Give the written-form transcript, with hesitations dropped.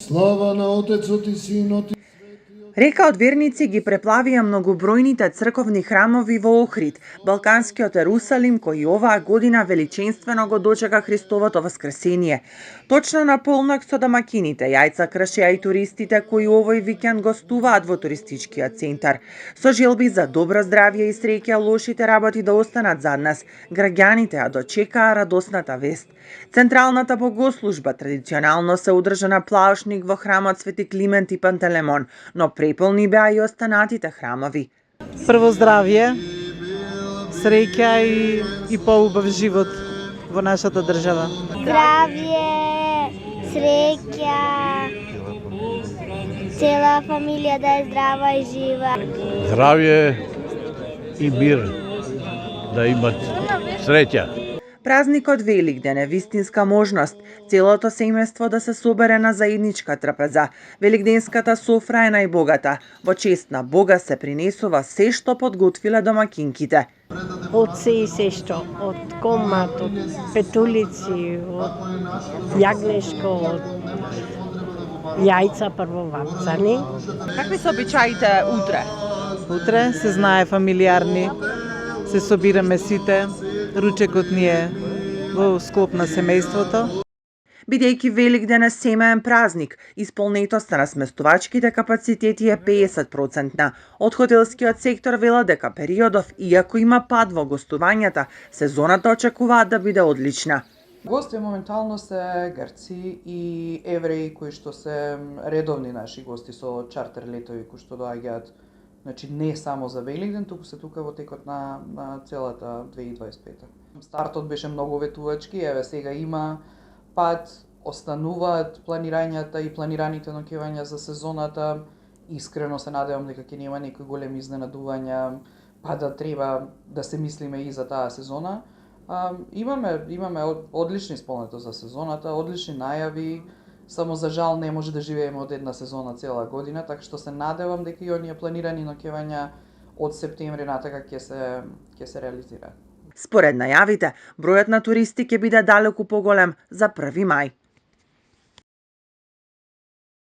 Слава на Отецот и Синот. Река од верници ги преплавија многобројните црковни храмови во Охрид, балканскиот Ерусалим, кој оваа година величенствено го дочека Христовото воскресение. Точно на полнок со домакините, јајца кршеа и туристите кои овој викенд гостуваат во туристичкиот центар. Со желби за добро здравје и среќа, лошите работи да останат зад нас, граѓаните ја дочекаа радосната вест. Централната богослужба традиционално се одржа на Плаошник во храмот Свети Климент и Пантелемон, но преполни беа и останатите храмови. Прво здравје, среќа и поубав живот во нашата држава. Здравје, среќа, цела фамилија да е здрава и жива. Здравје и мир да имат, среќа. Празникот Великден е вистинска можност целото семејство да се собере на заедничка трпеза. Великденската софра е најбогата. Во чест на Бога се принесува се што подготвиле домакинките. Од се и се што, од комат, од петулици, од јагнешко, од јајца прво вапцани. Какви се обичаите утре? Утре се знае фамилиарни, се собираме сите, ручекот ни е во склоп на семејството. Бидејќи Великден е семеен празник, исполнетоста на сместувачките капацитети е 50%. Од хотелскиот сектор велат дека периодов, иако има пад во гостувањата, сезоната очекуваат да биде одлична. Гости моментално се грци и евреи кои што се редовни наши гости со чартер летови кои што доаѓаат, значи не само за Великден, туку се тука во текот на целата 2025. Стартот беше многу ветувачки, еве сега има пад, остануваат планирањата и планираните ноќевања за сезоната. Искрено се надевам дека ќе нема некои големи изненадувања, па да треба да се мислиме и за таа сезона. Имаме одлични исполнето за сезоната, одлични најави, само за жал не може да живееме од една сезона цела година, така што се надевам дека и оние планирани ноќевања од септември натака ќе се реализираат. Според најавите, бројот на туристи ќе биде далеку поголем за 1 мај.